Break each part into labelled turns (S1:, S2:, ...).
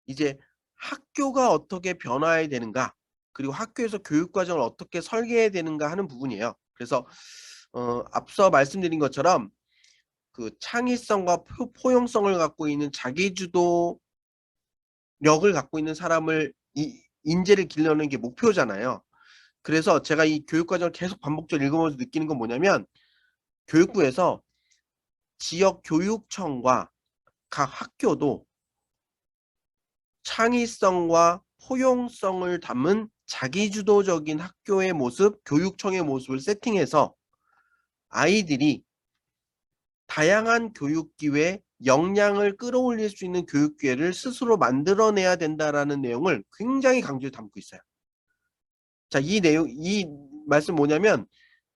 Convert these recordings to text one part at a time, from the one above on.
S1: 이제 학교가 어떻게 변화해야 되는가, 그리고 학교에서 교육 과정을 어떻게 설계해야 되는가 하는 부분이에요. 그래서 앞서 말씀드린 것처럼 그 창의성과 포용성을 갖고 있는 자기주도력을 갖고 있는 사람을 인재를 길러내는 게 목표잖아요. 그래서 제가 이 교육 과정을 계속 반복적으로 읽으면서 느끼는 건 뭐냐면, 교육부에서 지역 교육청과 각 학교도 창의성과 포용성을 담은 자기주도적인 학교의 모습, 교육청의 모습을 세팅해서 아이들이 다양한 교육 기회, 역량을 끌어올릴 수 있는 교육 기회를 스스로 만들어내야 된다라는 내용을 굉장히 강조해 담고 있어요. 자, 이 말씀 뭐냐면,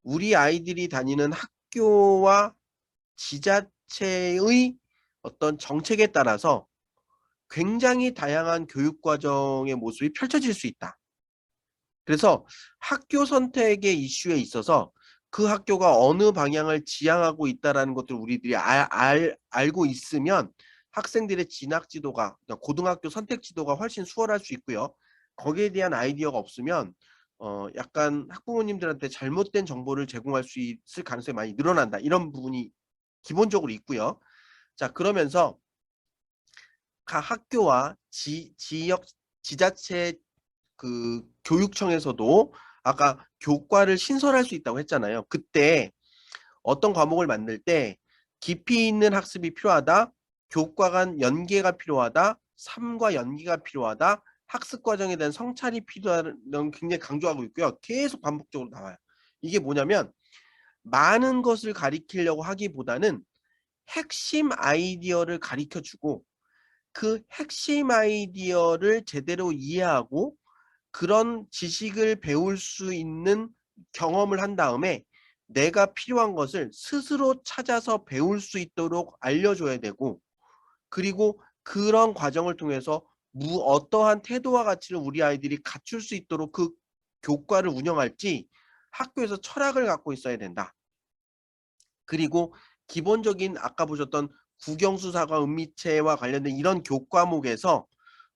S1: 우리 아이들이 다니는 학교와 지자체의 어떤 정책에 따라서 굉장히 다양한 교육 과정의 모습이 펼쳐질 수 있다. 그래서 학교 선택의 이슈에 있어서 그 학교가 어느 방향을 지향하고 있다라는 것들을 우리들이 알고 있으면 학생들의 진학 지도가, 그러니까 고등학교 선택 지도가 훨씬 수월할 수 있고요. 거기에 대한 아이디어가 없으면 약간 학부모님들한테 잘못된 정보를 제공할 수 있을 가능성이 많이 늘어난다. 이런 부분이 기본적으로 있고요. 자, 그러면서 각 학교와 지역 지자체 그 교육청에서도 아까 교과를 신설할 수 있다고 했잖아요. 그때 어떤 과목을 만들 때 깊이 있는 학습이 필요하다, 교과 간 연계가 필요하다, 삶과 연계가 필요하다, 학습 과정에 대한 성찰이 필요하다는 굉장히 강조하고 있고요. 계속 반복적으로 나와요. 이게 뭐냐면, 많은 것을 가리키려고 하기보다는 핵심 아이디어를 가리켜 주고, 그 핵심 아이디어를 제대로 이해하고 그런 지식을 배울 수 있는 경험을 한 다음에 내가 필요한 것을 스스로 찾아서 배울 수 있도록 알려줘야 되고, 그리고 그런 과정을 통해서 어떠한 태도와 가치를 우리 아이들이 갖출 수 있도록 그 교과를 운영할지 학교에서 철학을 갖고 있어야 된다. 그리고 기본적인 아까 보셨던 국영수사과 은미체와 관련된 이런 교과목에서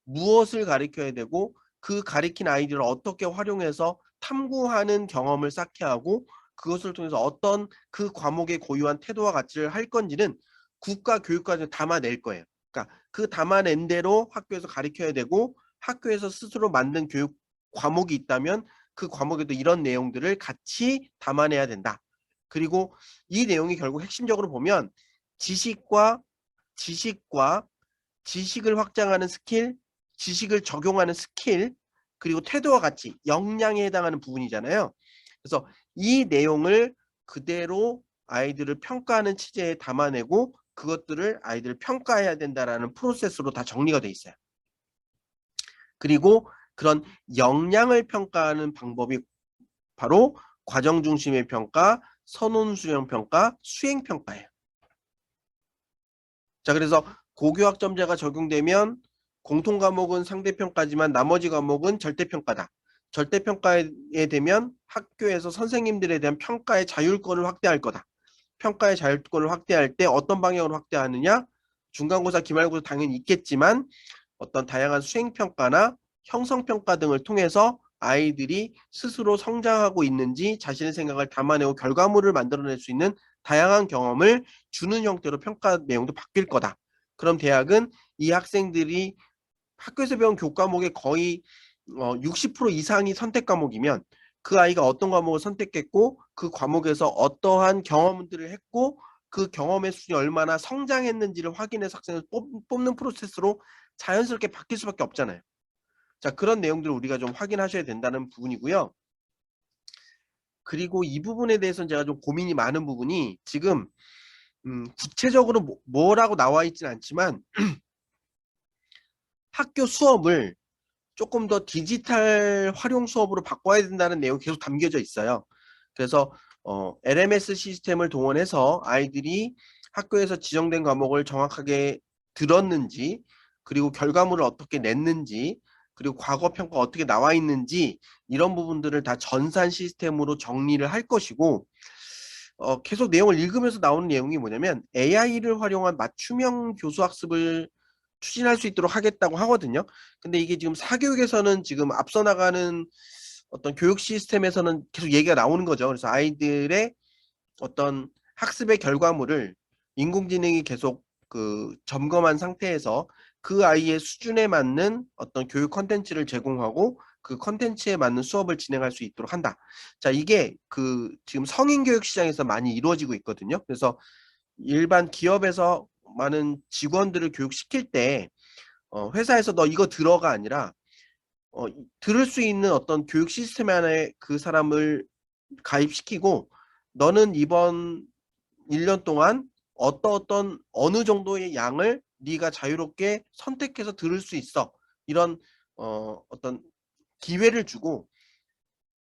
S1: 무엇을 가르쳐야 되고, 그 가리킨 아이디어를 어떻게 활용해서 탐구하는 경험을 쌓게 하고, 그것을 통해서 어떤 그 과목의 고유한 태도와 가치를 할 건지는 국가 교육과정에 담아낼 거예요. 그러니까 그 담아낸 대로 학교에서 가르쳐야 되고, 학교에서 스스로 만든 교육 과목이 있다면 그 과목에도 이런 내용들을 같이 담아내야 된다. 그리고 이 내용이 결국 핵심적으로 보면 지식과 지식과 지식을 확장하는 스킬, 지식을 적용하는 스킬, 그리고 태도와 가치, 역량에 해당하는 부분이잖아요. 그래서 이 내용을 그대로 아이들을 평가하는 취지에 담아내고 그것들을 아이들을 평가해야 된다라는 프로세스로 다 정리가 돼 있어요. 그리고 그런 역량을 평가하는 방법이 바로 과정 중심의 평가, 선원 수행 평가, 수행 평가예요. 자, 그래서 고교학점제가 적용되면 공통 과목은 상대평가지만 나머지 과목은 절대평가다. 절대평가에 되면 학교에서 선생님들에 대한 평가의 자율권을 확대할 거다. 평가의 자율권을 확대할 때 어떤 방향으로 확대하느냐? 중간고사, 기말고사 당연히 있겠지만 어떤 다양한 수행평가나 형성평가 등을 통해서 아이들이 스스로 성장하고 있는지 자신의 생각을 담아내고 결과물을 만들어낼 수 있는 다양한 경험을 주는 형태로 평가 내용도 바뀔 거다. 그럼 대학은 이 학생들이 학교에서 배운 교과목의 거의 60% 이상이 선택 과목이면 그 아이가 어떤 과목을 선택했고 그 과목에서 어떠한 경험들을 했고 그 경험의 수준이 얼마나 성장했는지를 확인해서 학생을 뽑는 프로세스로 자연스럽게 바뀔 수밖에 없잖아요. 자, 그런 내용들을 우리가 좀 확인하셔야 된다는 부분이고요. 그리고 이 부분에 대해서는 제가 좀 고민이 많은 부분이, 지금 구체적으로 뭐라고 나와 있지는 않지만 학교 수업을 조금 더 디지털 활용 수업으로 바꿔야 된다는 내용이 계속 담겨져 있어요. 그래서 LMS 시스템을 동원해서 아이들이 학교에서 지정된 과목을 정확하게 들었는지, 그리고 결과물을 어떻게 냈는지, 그리고 과거 평가가 어떻게 나와 있는지, 이런 부분들을 다 전산 시스템으로 정리를 할 것이고, 계속 내용을 읽으면서 나오는 내용이 뭐냐면 AI를 활용한 맞춤형 교수학습을 추진할 수 있도록 하겠다고 하거든요. 근데 이게 지금 사교육에서는 지금 앞서 나가는 어떤 교육 시스템에서는 계속 얘기가 나오는 거죠. 그래서 아이들의 어떤 학습의 결과물을 인공지능이 계속 그 점검한 상태에서 그 아이의 수준에 맞는 어떤 교육 컨텐츠를 제공하고 그 컨텐츠에 맞는 수업을 진행할 수 있도록 한다. 자, 이게 그 지금 성인 교육 시장에서 많이 이루어지고 있거든요. 그래서 일반 기업에서 많은 직원들을 교육시킬 때 회사에서 너 이거 들어가 아니라 들을 수 있는 어떤 교육 시스템 안에 그 사람을 가입시키고 너는 이번 1년 동안 어떤 어느 정도의 양을 네가 자유롭게 선택해서 들을 수 있어. 이런 어떤 기회를 주고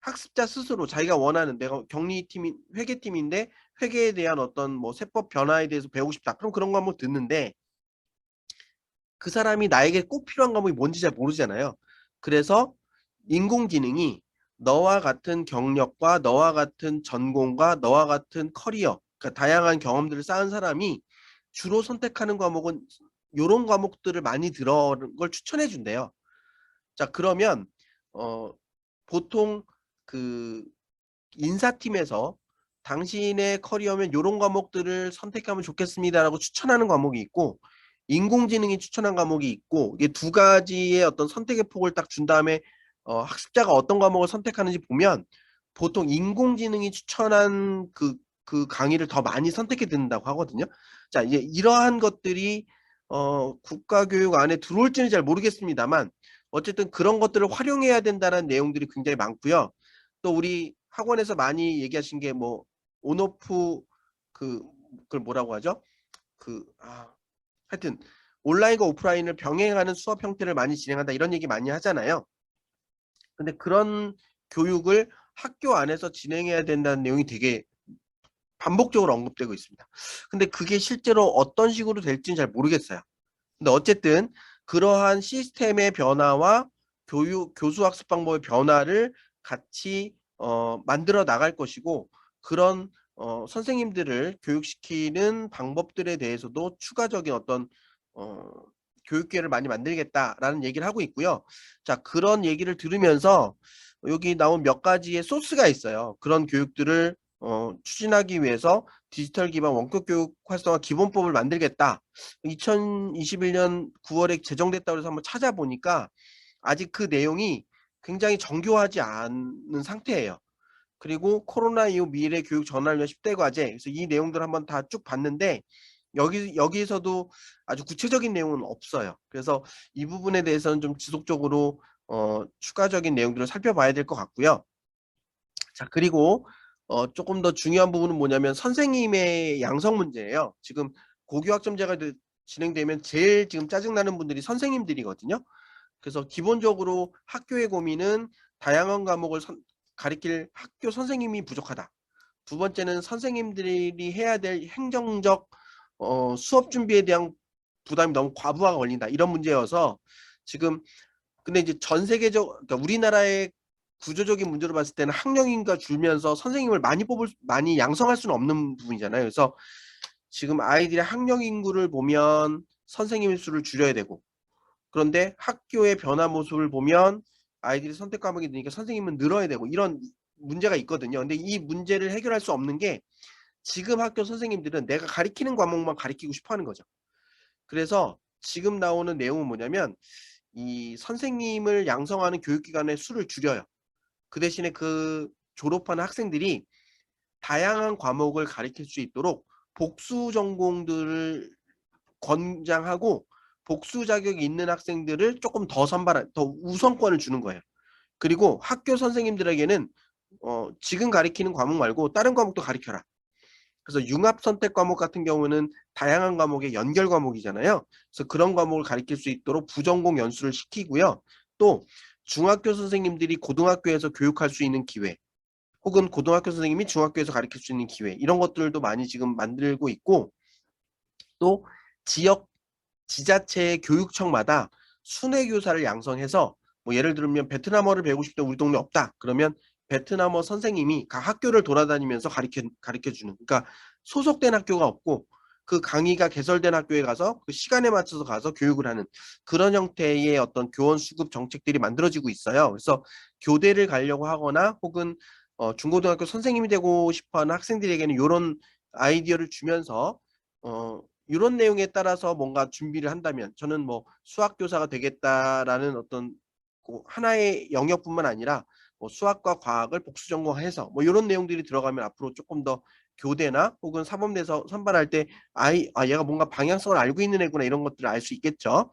S1: 학습자 스스로 자기가 원하는 내가 격리팀인 회계팀인데 회계에 대한 어떤 뭐 세법 변화에 대해서 배우고 싶다. 그럼 그런 거 한번 듣는데 그 사람이 나에게 꼭 필요한 과목이 뭔지 잘 모르잖아요. 그래서 인공지능이 너와 같은 경력과 너와 같은 전공과 너와 같은 커리어, 그러니까 다양한 경험들을 쌓은 사람이 주로 선택하는 과목은 요런 과목들을 많이 들어는 걸 추천해 준대요. 자, 그러면 어 보통 그 인사팀에서 당신의 커리어면 요런 과목들을 선택하면 좋겠습니다라고 추천하는 과목이 있고 인공지능이 추천한 과목이 있고 이게 두 가지의 어떤 선택의 폭을 딱 준 다음에 학습자가 어떤 과목을 선택하는지 보면 보통 인공지능이 추천한 그 강의를 더 많이 선택해 듣는다고 하거든요. 자, 이제 이러한 것들이 국가교육 안에 들어올지는 잘 모르겠습니다만 어쨌든 그런 것들을 활용해야 된다는 내용들이 굉장히 많고요. 또 우리 학원에서 많이 얘기하신 게 뭐 온오프 그 그걸 뭐라고 하죠? 하여튼 온라인과 오프라인을 병행하는 수업 형태를 많이 진행한다 이런 얘기 많이 하잖아요. 근데 그런 교육을 학교 안에서 진행해야 된다는 내용이 되게 반복적으로 언급되고 있습니다. 근데 그게 실제로 어떤 식으로 될지는 잘 모르겠어요. 근데 어쨌든 그러한 시스템의 변화와 교수 학습 방법의 변화를 같이 만들어 나갈 것이고 그런 선생님들을 교육시키는 방법들에 대해서도 추가적인 어떤 어, 교육 기회를 많이 만들겠다라는 얘기를 하고 있고요. 자, 그런 얘기를 들으면서 여기 나온 몇 가지의 소스가 있어요. 그런 교육들을 추진하기 위해서 디지털 기반 원격 교육 활성화 기본법을 만들겠다. 2021년 9월에 제정됐다고 해서 한번 찾아보니까 아직 그 내용이 굉장히 정교하지 않은 상태예요. 그리고 코로나 이후 미래 교육 전환 위한 10대 과제. 그래서 이 내용들 한번 다 쭉 봤는데 여기서도 아주 구체적인 내용은 없어요. 그래서 이 부분에 대해서는 좀 지속적으로 추가적인 내용들을 살펴봐야 될 것 같고요. 자, 그리고 조금 더 중요한 부분은 뭐냐면 선생님의 양성 문제예요. 지금 고교학점제가 진행되면 제일 지금 짜증나는 분들이 선생님들이거든요. 그래서 기본적으로 학교의 고민은 다양한 과목을 가리킬 학교 선생님이 부족하다. 두 번째는 선생님들이 해야 될 행정적 수업 준비에 대한 부담이 너무 과부하가 걸린다. 이런 문제여서 지금 근데 이제 전 세계적 그러니까 우리나라의 구조적인 문제로 봤을 때는 학령 인구가 줄면서 선생님을 많이 양성할 수는 없는 부분이잖아요. 그래서 지금 아이들의 학령 인구를 보면 선생님 수를 줄여야 되고 그런데 학교의 변화 모습을 보면 아이들이 선택 과목이 되니까 선생님은 늘어야 되고 이런 문제가 있거든요. 근데 이 문제를 해결할 수 없는 게 지금 학교 선생님들은 내가 가리키는 과목만 가리키고 싶어 하는 거죠. 그래서 지금 나오는 내용은 뭐냐면 이 선생님을 양성하는 교육기관의 수를 줄여요. 그 대신에 그 졸업하는 학생들이 다양한 과목을 가르칠 수 있도록 복수 전공들을 권장하고 복수 자격이 있는 학생들을 조금 더 우선권을 주는 거예요. 그리고 학교 선생님들에게는 지금 가리키는 과목 말고 다른 과목도 가르쳐라. 그래서 융합 선택 과목 같은 경우는 다양한 과목의 연결 과목이잖아요. 그래서 그런 과목을 가르칠 수 있도록 부전공 연수를 시키고요. 또 중학교 선생님들이 고등학교에서 교육할 수 있는 기회, 혹은 고등학교 선생님이 중학교에서 가르칠 수 있는 기회, 이런 것들도 많이 지금 만들고 있고, 또 지역 지자체의 교육청마다 순회 교사를 양성해서 뭐 예를 들면 베트남어를 배우고 싶다 우리 동네 없다. 그러면 베트남어 선생님이 각 학교를 돌아다니면서 가르쳐 주는. 그러니까 소속된 학교가 없고 그 강의가 개설된 학교에 가서 그 시간에 맞춰서 가서 교육을 하는 그런 형태의 어떤 교원 수급 정책들이 만들어지고 있어요. 그래서 교대를 가려고 하거나 혹은 중고등학교 선생님이 되고 싶어하는 학생들에게는 이런 아이디어를 주면서 이런 내용에 따라서 뭔가 준비를 한다면 저는 뭐 수학 교사가 되겠다라는 어떤 하나의 영역뿐만 아니라 뭐 수학과 과학을 복수 전공해서 뭐 이런 내용들이 들어가면 앞으로 조금 더 교대나 혹은 사범대에서 선발할 때 얘가 뭔가 방향성을 알고 있는 애구나 이런 것들을 알 수 있겠죠.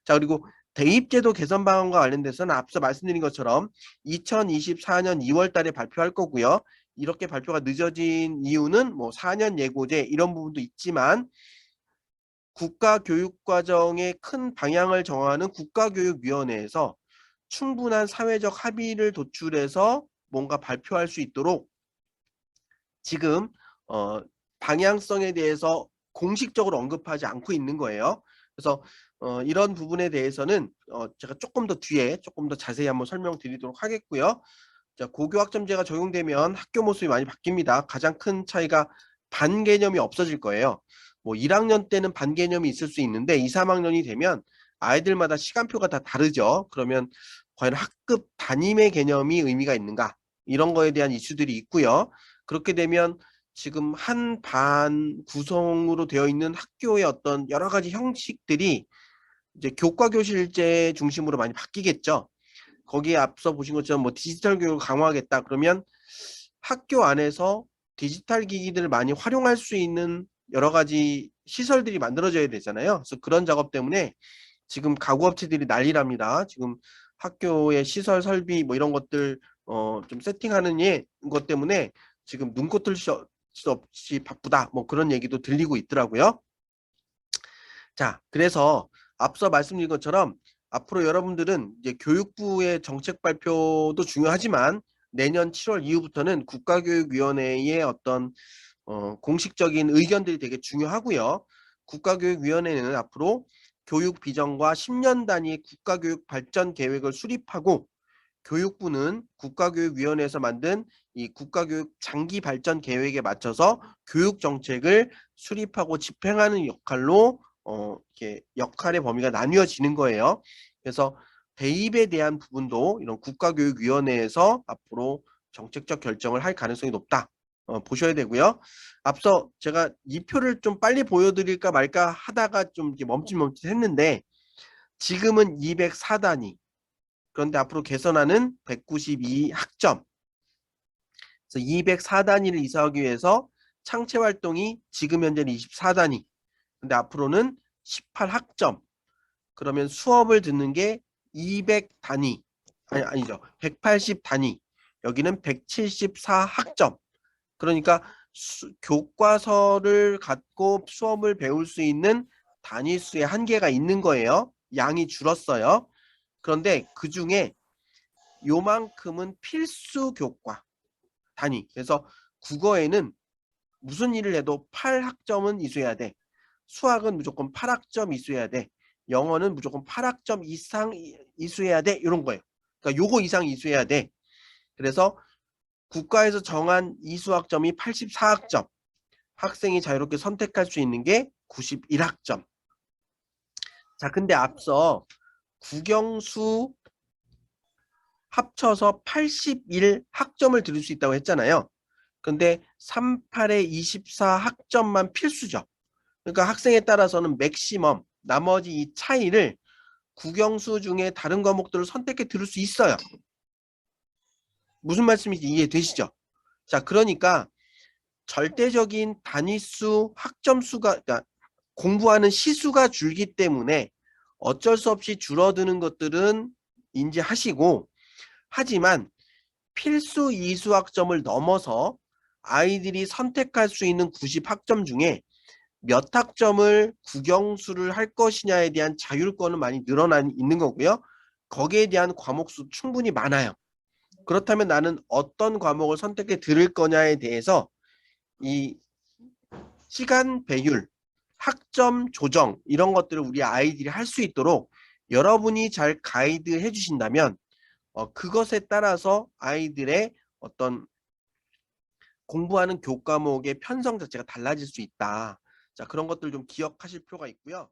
S1: 자, 그리고 대입제도 개선 방안과 관련돼서는 앞서 말씀드린 것처럼 2024년 2월 달에 발표할 거고요. 이렇게 발표가 늦어진 이유는 뭐 4년 예고제 이런 부분도 있지만 국가교육과정의 큰 방향을 정하는 국가교육위원회에서 충분한 사회적 합의를 도출해서 뭔가 발표할 수 있도록 지금 방향성에 대해서 공식적으로 언급하지 않고 있는 거예요. 그래서 이런 부분에 대해서는 제가 조금 더 뒤에 조금 더 자세히 한번 설명드리도록 하겠고요. 자, 고교학점제가 적용되면 학교 모습이 많이 바뀝니다. 가장 큰 차이가 반 개념이 없어질 거예요. 뭐 1학년 때는 반 개념이 있을 수 있는데 2, 3학년이 되면 아이들마다 시간표가 다 다르죠. 그러면 과연 학급 담임의 개념이 의미가 있는가? 이런 거에 대한 이슈들이 있고요. 그렇게 되면 지금 한 반 구성으로 되어 있는 학교의 어떤 여러 가지 형식들이 이제 교과교실제 중심으로 많이 바뀌겠죠. 거기에 앞서 보신 것처럼 뭐 디지털 교육을 강화하겠다 그러면 학교 안에서 디지털 기기들을 많이 활용할 수 있는 여러 가지 시설들이 만들어져야 되잖아요. 그래서 그런 작업 때문에 지금 가구업체들이 난리랍니다. 지금 학교의 시설 설비 뭐 이런 것들 좀 세팅하는 것 때문에 지금 눈코 뜰 수 없이 바쁘다 뭐 그런 얘기도 들리고 있더라고요. 자, 그래서 앞서 말씀드린 것처럼 앞으로 여러분들은 이제 교육부의 정책 발표도 중요하지만 내년 7월 이후부터는 국가교육위원회의 어떤 공식적인 의견들이 되게 중요하고요. 국가교육위원회는 앞으로 교육 비전과 10년 단위 국가교육 발전 계획을 수립하고 교육부는 국가교육위원회에서 만든 이 국가교육 장기 발전 계획에 맞춰서 교육 정책을 수립하고 집행하는 역할로 이렇게 역할의 범위가 나뉘어지는 거예요. 그래서 대입에 대한 부분도 이런 국가교육위원회에서 앞으로 정책적 결정을 할 가능성이 높다. 보셔야 되고요. 앞서 제가 이 표를 좀 빨리 보여드릴까 말까 하다가 좀 이렇게 멈칫멈칫했는데 지금은 204단위. 그런데 앞으로 개선하는 192학점. 그래서 204단위를 이사하기 위해서 창체 활동이 지금 현재는 24단위. 근데 앞으로는 18학점. 그러면 수업을 듣는 게 200단위. 아니죠. 180단위. 여기는 174학점. 그러니까 교과서를 갖고 수업을 배울 수 있는 단위수의 한계가 있는 거예요. 양이 줄었어요. 그런데 그 중에 요만큼은 필수 교과 단위. 그래서 국어에는 무슨 일을 해도 8학점은 이수해야 돼. 수학은 무조건 8학점 이수해야 돼. 영어는 무조건 8학점 이상 이수해야 돼. 이런 거예요. 그러니까 요거 이상 이수해야 돼. 그래서 국가에서 정한 이수학점이 84학점. 학생이 자유롭게 선택할 수 있는 게 91학점. 자, 근데 앞서 국영수 합쳐서 81학점을 들을 수 있다고 했잖아요. 근데 38에 24학점만 필수죠. 그러니까 학생에 따라서는 맥시멈, 나머지 이 차이를 국영수 중에 다른 과목들을 선택해 들을 수 있어요. 무슨 말씀인지 이해되시죠? 자, 그러니까 절대적인 단위수, 학점수가, 그러니까 공부하는 시수가 줄기 때문에 어쩔 수 없이 줄어드는 것들은 인지하시고, 하지만 필수 이수학점을 넘어서 아이들이 선택할 수 있는 90학점 중에 몇 학점을 국영수를 할 것이냐에 대한 자율권은 많이 늘어나 있는 거고요. 거기에 대한 과목수 충분히 많아요. 그렇다면 나는 어떤 과목을 선택해 들을 거냐에 대해서 이 시간 배율, 학점 조정 이런 것들을 우리 아이들이 할 수 있도록 여러분이 잘 가이드 해주신다면 그것에 따라서 아이들의 어떤 공부하는 교과목의 편성 자체가 달라질 수 있다. 자, 그런 것들 좀 기억하실 필요가 있고요.